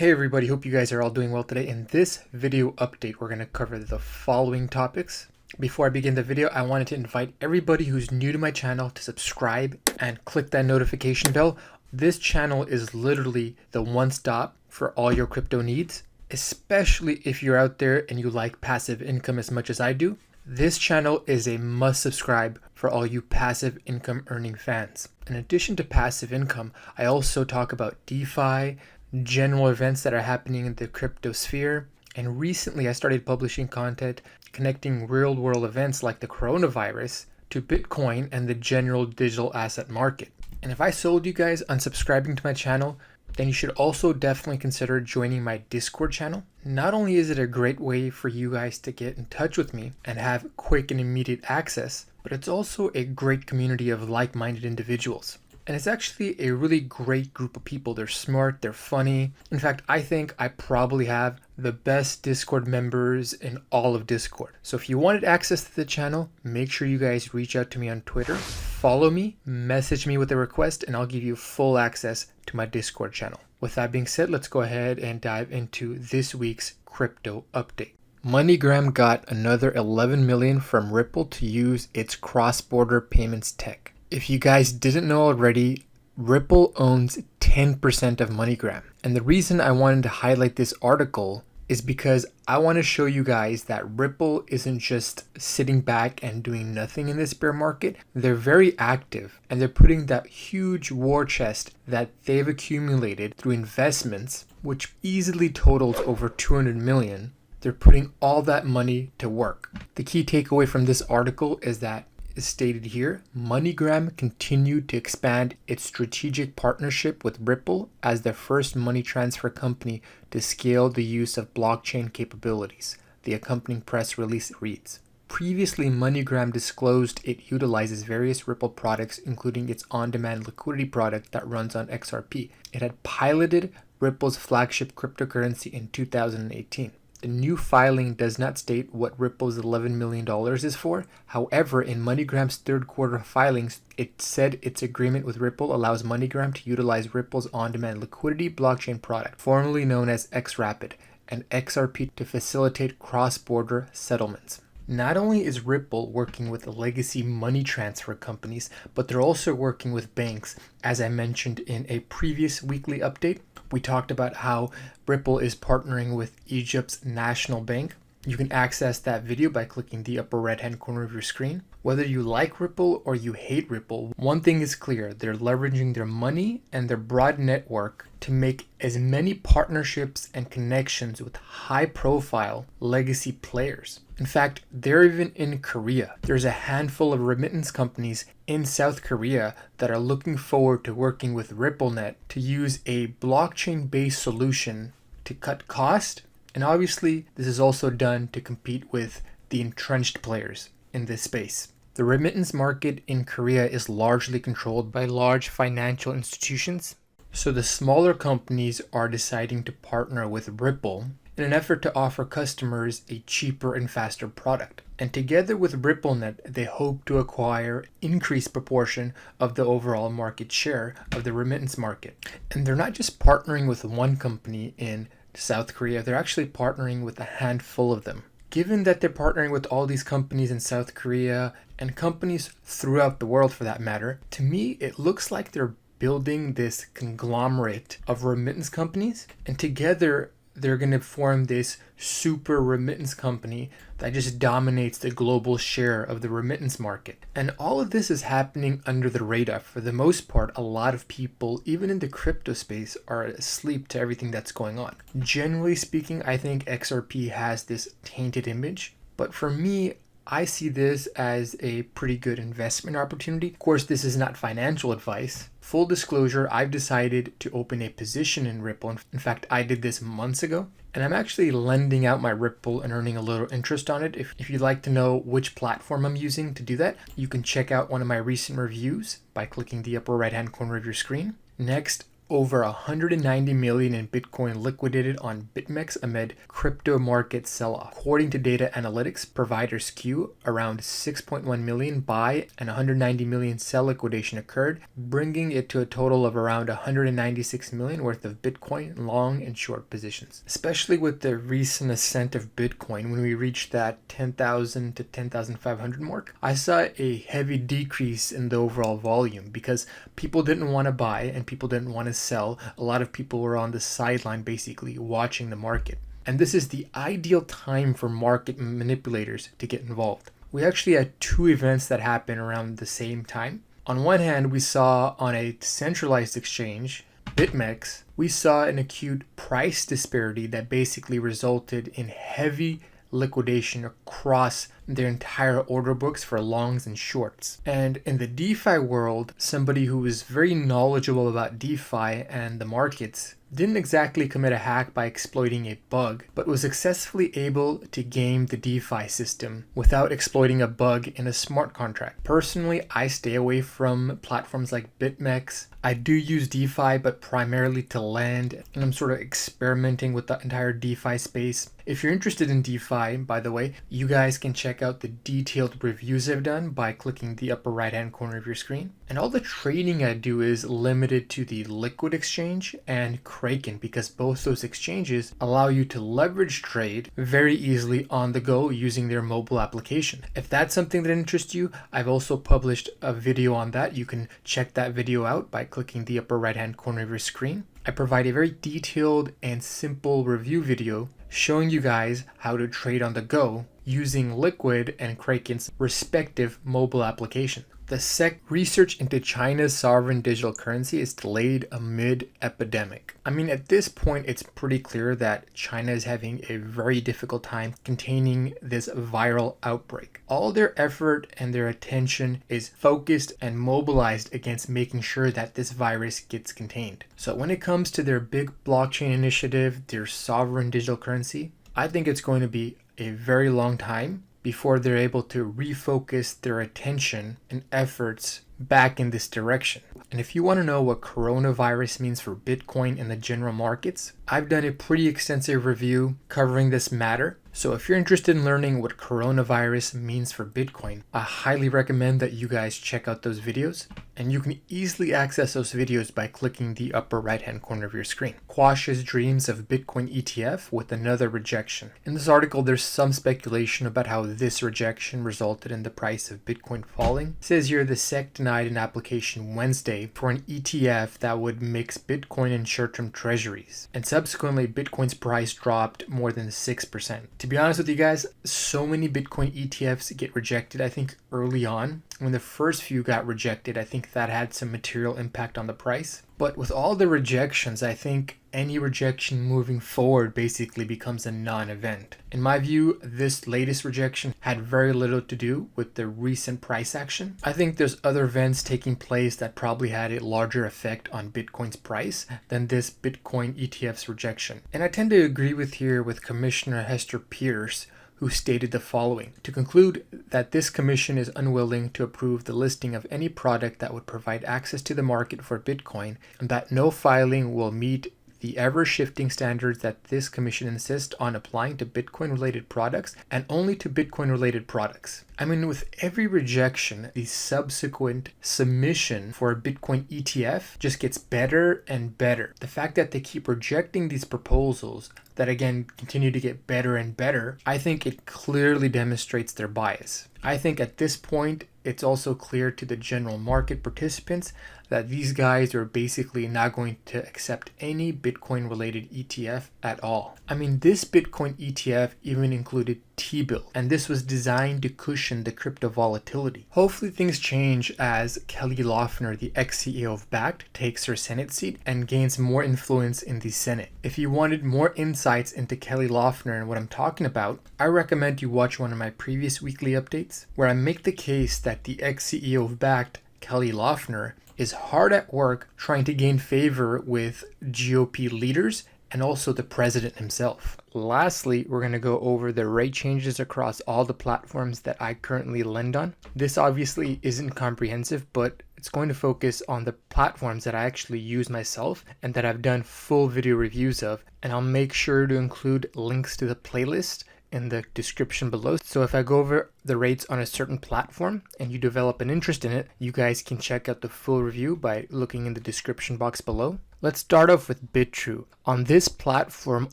Hey everybody, hope you guys are all doing well today. In this video update, we're going to cover the following topics. Before I begin the video, I wanted to invite everybody who's new to my channel to subscribe and click that notification bell. This channel is literally the one stop for all your crypto needs, especially if you're out there and you like passive income as much as I do. This channel is a must subscribe for all you passive income earning fans. In addition to passive income, I also talk about DeFi, general events that are happening in the crypto sphere, and recently I started publishing content connecting real world events like the coronavirus to Bitcoin and the general digital asset market. And if I sold you guys on subscribing to my channel, then you should also definitely consider joining my Discord channel. Not only is it a great way for you guys to get in touch with me and have quick and immediate access, but it's also a great community of like-minded individuals. And it's actually a really great group of people. They're smart, they're funny. In fact, I think I probably have the best Discord members in all of Discord. So if you wanted access to the channel, make sure you guys reach out to me on Twitter, follow me, message me with a request, and I'll give you full access to my Discord channel. With that being said, let's go ahead and dive into this week's crypto update. MoneyGram got another 11 million from Ripple to use its cross-border payments tech. If you guys didn't know already, Ripple owns 10% of MoneyGram. And the reason I wanted to highlight this article is because I want to show you guys that Ripple isn't just sitting back and doing nothing in this bear market. They're very active and they're putting that huge war chest that they've accumulated through investments, which easily totals over 200 million. They're putting all that money to work. The key takeaway from this article is that is stated here, MoneyGram continued to expand its strategic partnership with Ripple as the first money transfer company to scale the use of blockchain capabilities. The accompanying press release reads, previously MoneyGram disclosed it utilizes various Ripple products, including its on-demand liquidity product that runs on XRP. It had piloted Ripple's flagship cryptocurrency in 2018. The new filing does not state what Ripple's $11 million is for. However, in MoneyGram's third quarter filings, it said its agreement with Ripple allows MoneyGram to utilize Ripple's on-demand liquidity blockchain product, formerly known as XRapid, and XRP to facilitate cross-border settlements. Not only is Ripple working with legacy money transfer companies, but they're also working with banks. As I mentioned in a previous weekly update, we talked about how Ripple is partnering with Egypt's national bank. You can access that video by clicking the upper right hand corner of your screen. Whether you like Ripple or you hate Ripple, one thing is clear, they're leveraging their money and their broad network to make as many partnerships and connections with high profile legacy players. In fact, they're even in Korea. There's a handful of remittance companies in South Korea that are looking forward to working with RippleNet to use a blockchain-based solution to cut cost. And obviously, this is also done to compete with the entrenched players in this space. The remittance market in Korea is largely controlled by large financial institutions. So the smaller companies are deciding to partner with Ripple in an effort to offer customers a cheaper and faster product. And together with RippleNet, they hope to acquire increased proportion of the overall market share of the remittance market. And they're not just partnering with one company in South Korea, they're actually partnering with a handful of them. Given that they're partnering with all these companies in South Korea and companies throughout the world for that matter, to me it looks like they're building this conglomerate of remittance companies, and together they're going to form this super remittance company that just dominates the global share of the remittance market. And all of this is happening under the radar. For the most part, a lot of people, even in the crypto space, are asleep to everything that's going on. Generally speaking, I think XRP has this tainted image, but for me, I see this as a pretty good investment opportunity. Of course, this is not financial advice. Full disclosure, I've decided to open a position in Ripple. In fact, I did this months ago, and I'm actually lending out my Ripple and earning a little interest on it. If you'd like to know which platform I'm using to do that, you can check out one of my recent reviews by clicking the upper right hand corner of your screen. Next, over 190 million in Bitcoin liquidated on Bitmex amid crypto market sell-off. According to data analytics provider Skew, around 6.1 million buy and 190 million sell liquidation occurred, bringing it to a total of around 196 million worth of Bitcoin long and short positions. Especially with the recent ascent of Bitcoin, when we reached that 10,000 to 10,500 mark, I saw a heavy decrease in the overall volume because people didn't want to buy and people didn't want to sell. A lot of people were on the sideline basically watching the market. And this is the ideal time for market manipulators to get involved. We actually had two events that happened around the same time. On one hand, we saw on a centralized exchange, Bitmex, we saw an acute price disparity that basically resulted in heavy liquidation across their entire order books for longs and shorts. And in the DeFi world, somebody who was very knowledgeable about DeFi and the markets didn't exactly commit a hack by exploiting a bug, but was successfully able to game the DeFi system without exploiting a bug in a smart contract. Personally, I stay away from platforms like Bitmex. I do use DeFi, but primarily to lend, and I'm sort of experimenting with the entire DeFi space. If you're interested in DeFi, by the way, you guys can check out the detailed reviews I've done by clicking the upper right hand corner of your screen. And all the trading I do is limited to the Liquid exchange and Kraken, because both those exchanges allow you to leverage trade very easily on the go using their mobile application. If that's something that interests you, I've also published a video on that. You can check that video out by clicking the upper right hand corner of your screen. I provide a very detailed and simple review video showing you guys how to trade on the go using Liquid and Kraken's respective mobile application. The SEC research into China's sovereign digital currency is delayed amid epidemic. I mean, at this point, it's pretty clear that China is having a very difficult time containing this viral outbreak. All their effort and their attention is focused and mobilized against making sure that this virus gets contained. So when it comes to their big blockchain initiative, their sovereign digital currency, I think it's going to be a very long time before they're able to refocus their attention and efforts back in this direction. And if you want to know what coronavirus means for Bitcoin in the general markets, I've done a pretty extensive review covering this matter. So if you're interested in learning what coronavirus means for Bitcoin, I highly recommend that you guys check out those videos. And you can easily access those videos by clicking the upper right hand corner of your screen. Quashes dreams of Bitcoin ETF with another rejection. In this article, there's some speculation about how this rejection resulted in the price of Bitcoin falling. It says here the SEC denied an application Wednesday for an ETF that would mix Bitcoin and short-term treasuries. And subsequently, Bitcoin's price dropped more than 6%. To be honest with you guys, so many Bitcoin ETFs get rejected, I think, early on. When the first few got rejected, I think that had some material impact on the price. But with all the rejections, I think any rejection moving forward basically becomes a non-event. In my view, this latest rejection had very little to do with the recent price action. I think there's other events taking place that probably had a larger effect on Bitcoin's price than this Bitcoin ETF's rejection. And I tend to agree with Commissioner Hester Pierce, who stated the following: to conclude that this commission is unwilling to approve the listing of any product that would provide access to the market for Bitcoin, and that no filing will meet the ever-shifting standards that this commission insists on applying to Bitcoin-related products and only to Bitcoin-related products. I mean, with every rejection, the subsequent submission for a Bitcoin ETF just gets better and better. The fact that they keep rejecting these proposals that again continue to get better and better, I think it clearly demonstrates their bias. I think at this point, it's also clear to the general market participants that these guys are basically not going to accept any Bitcoin related ETF at all. I mean, this Bitcoin ETF even included T-bill, and this was designed to cushion the crypto volatility. Hopefully things change as Kelly Loeffler, the ex-CEO of Bakkt, takes her Senate seat and gains more influence in the Senate. If you wanted more insights into Kelly Loeffler and what I'm talking about, I recommend you watch one of my previous weekly updates where I make the case that the ex-CEO of Bakkt, Kelly Loeffler, is hard at work trying to gain favor with GOP leaders and also the president himself. Lastly, we're going to go over the rate changes across all the platforms that I currently lend on. This obviously isn't comprehensive, but it's going to focus on the platforms that I actually use myself and that I've done full video reviews of, and I'll make sure to include links to the playlist in the description below. So if I go over the rates on a certain platform and you develop an interest in it, you guys can check out the full review by looking in the description box below. Let's start off with Bitrue. On this platform,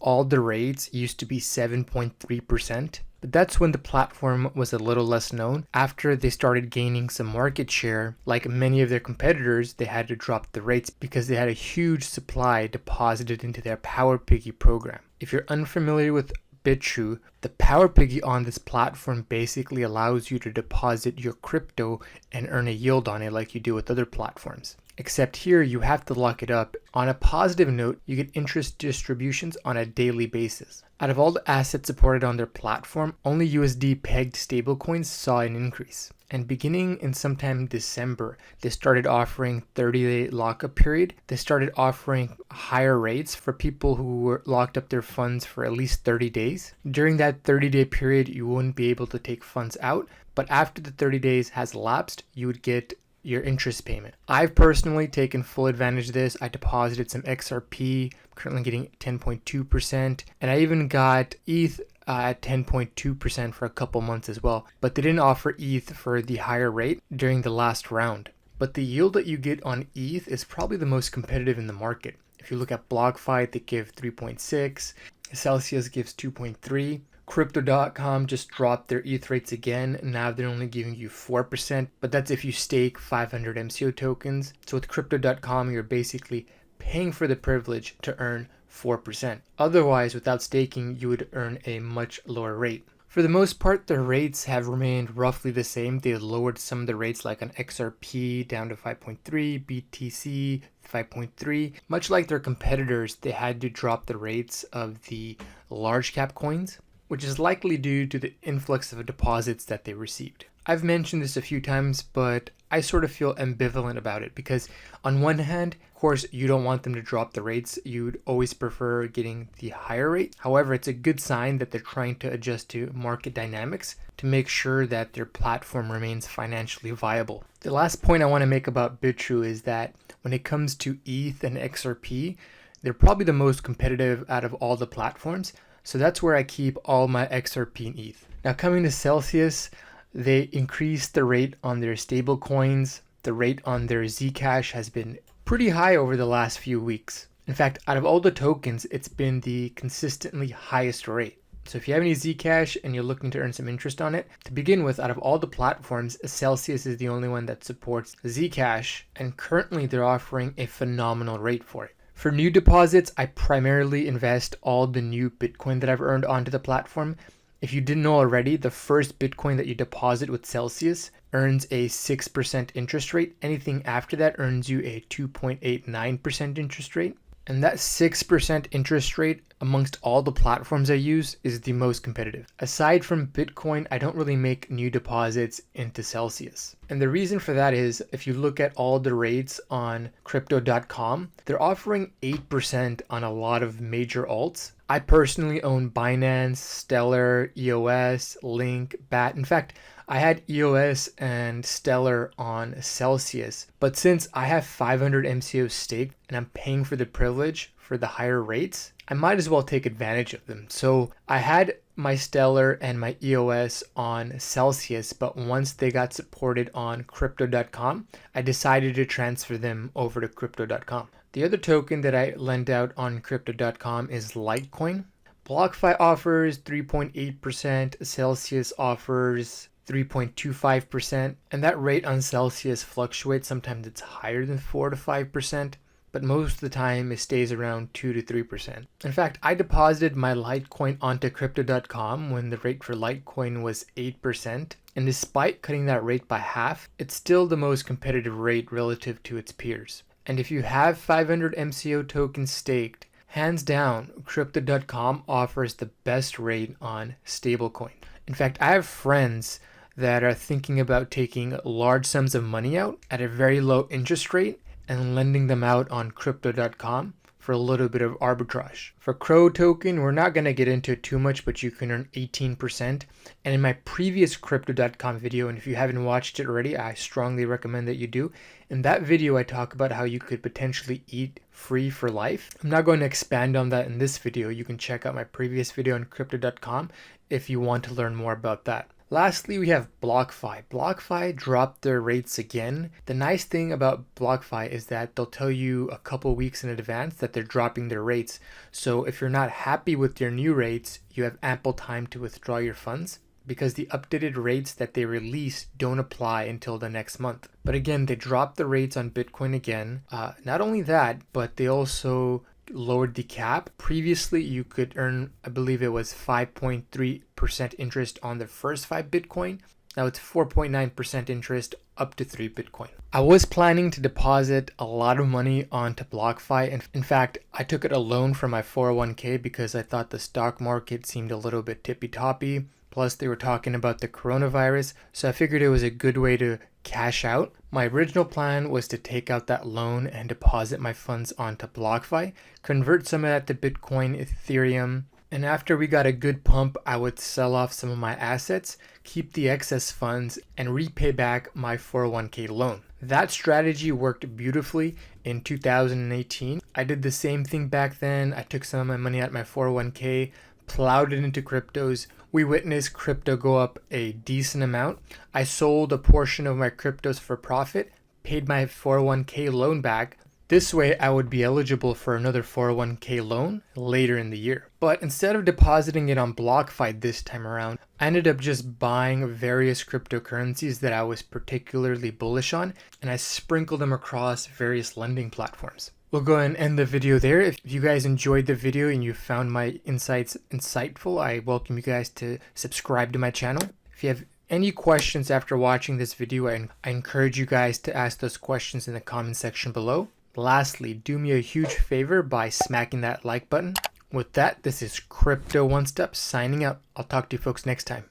all the rates used to be 7.3%, but that's when the platform was a little less known. After they started gaining some market share, like many of their competitors, they had to drop the rates because they had a huge supply deposited into their Power Piggy program. If you're unfamiliar with Bitrue, the Power Piggy on this platform basically allows you to deposit your crypto and earn a yield on it like you do with other platforms. Except here you have to lock it up. On a positive note, you get interest distributions on a daily basis. Out of all the assets supported on their platform, only USD pegged stablecoins saw an increase. And beginning in sometime December, they started offering 30-day lockup period. They started offering higher rates for people who were locked up their funds for at least 30 days. During that 30-day period, you wouldn't be able to take funds out, but after the 30 days has elapsed, you would get your interest payment. I've personally taken full advantage of this. I deposited some XRP, currently getting 10.2%, and I even got ETH at 10.2% for a couple months as well, but they didn't offer ETH for the higher rate during the last round. But the yield that you get on ETH is probably the most competitive in the market. If you look at Blockfi, they give 3.6, Celsius gives 2.3. Crypto.com just dropped their ETH rates again. Now they're only giving you 4%, but that's if you stake 500 MCO tokens. So with Crypto.com, you're basically paying for the privilege to earn 4%. Otherwise, without staking, you would earn a much lower rate. For the most part, the rates have remained roughly the same. They lowered some of the rates like on XRP down to 5.3, BTC 5.3. Much like their competitors, they had to drop the rates of the large cap coins, which is likely due to the influx of deposits that they received. I've mentioned this a few times, but I sort of feel ambivalent about it because on one hand, of course, you don't want them to drop the rates. You'd always prefer getting the higher rate. However, it's a good sign that they're trying to adjust to market dynamics to make sure that their platform remains financially viable. The last point I want to make about Bitrue is that when it comes to ETH and XRP, they're probably the most competitive out of all the platforms. So that's where I keep all my XRP and ETH. Now coming to Celsius, they increased the rate on their stable coins. The rate on their Zcash has been pretty high over the last few weeks. In fact, out of all the tokens, it's been the consistently highest rate. So if you have any Zcash and you're looking to earn some interest on it, to begin with, out of all the platforms, Celsius is the only one that supports Zcash, and currently they're offering a phenomenal rate for it. For new deposits, I primarily invest all the new Bitcoin that I've earned onto the platform. If you didn't know already, the first Bitcoin that you deposit with Celsius earns a 6% interest rate. Anything after that earns you a 2.89% interest rate. And that 6% interest rate amongst all the platforms I use is the most competitive. Aside from Bitcoin, I don't really make new deposits into Celsius. And the reason for that is if you look at all the rates on crypto.com, they're offering 8% on a lot of major alts. I personally own Binance, Stellar, EOS, Link, BAT. In fact, I had EOS and Stellar on Celsius, but since I have 500 MCO staked and I'm paying for the privilege for the higher rates, I might as well take advantage of them. So I had my Stellar and my EOS on Celsius, but once they got supported on Crypto.com, I decided to transfer them over to Crypto.com. The other token that I lend out on Crypto.com is Litecoin. Blockfi offers 3.8%, Celsius offers 3.25%, and that rate on Celsius fluctuates. Sometimes it's higher than 4 to 5%, but most of the time it stays around 2 to 3%. In fact, I deposited my Litecoin onto Crypto.com when the rate for Litecoin was 8%, and despite cutting that rate by half, it's still the most competitive rate relative to its peers. And if you have 500 MCO tokens staked, hands down, Crypto.com offers the best rate on stablecoin. In fact, I have friends that are thinking about taking large sums of money out at a very low interest rate and lending them out on Crypto.com for a little bit of arbitrage. For Crow token, we're not going to get into it too much, but you can earn 18%. And in my previous crypto.com video, and if you haven't watched it already, I strongly recommend that you do. In that video, I talk about how you could potentially eat free for life. I'm not going to expand on that in this video. You can check out my previous video on crypto.com if you want to learn more about that. Lastly, we have Blockfi. Blockfi dropped their rates again. The nice thing about Blockfi is that they'll tell you a couple weeks in advance that they're dropping their rates. So if you're not happy with their new rates, you have ample time to withdraw your funds, because the updated rates that they release don't apply until the next month. But again, they dropped the rates on Bitcoin again. Not only that, but they also lowered the cap. Previously, you could earn, I believe it was 5.3% interest on the first 5 Bitcoin. Now it's 4.9% interest up to 3 Bitcoin. I was planning to deposit a lot of money onto Blockfi. And in fact, I took it a loan from my 401k because I thought the stock market seemed a little bit tippy-toppy. Plus, they were talking about the coronavirus, so I figured it was a good way to cash out. My original plan was to take out that loan and deposit my funds onto Blockfi, convert some of that to Bitcoin, Ethereum, and after we got a good pump, I would sell off some of my assets, keep the excess funds, and repay back my 401k loan. That strategy worked beautifully in 2018. I did the same thing back then. I took some of my money out of my 401k, plowed it into cryptos. We witnessed crypto go up a decent amount. I sold a portion of my cryptos for profit, paid my 401k loan back. This way I would be eligible for another 401k loan later in the year. But instead of depositing it on Blockfi this time around, I ended up just buying various cryptocurrencies that I was particularly bullish on, and I sprinkled them across various lending platforms. We'll go ahead and end the video there. If you guys enjoyed the video and you found my insights insightful, I welcome you guys to subscribe to my channel. If you have any questions after watching this video, I encourage you guys to ask those questions in the comment section below. Lastly, do me a huge favor by smacking that like button. With that, this is Crypto One Step signing out. I'll talk to you folks next time.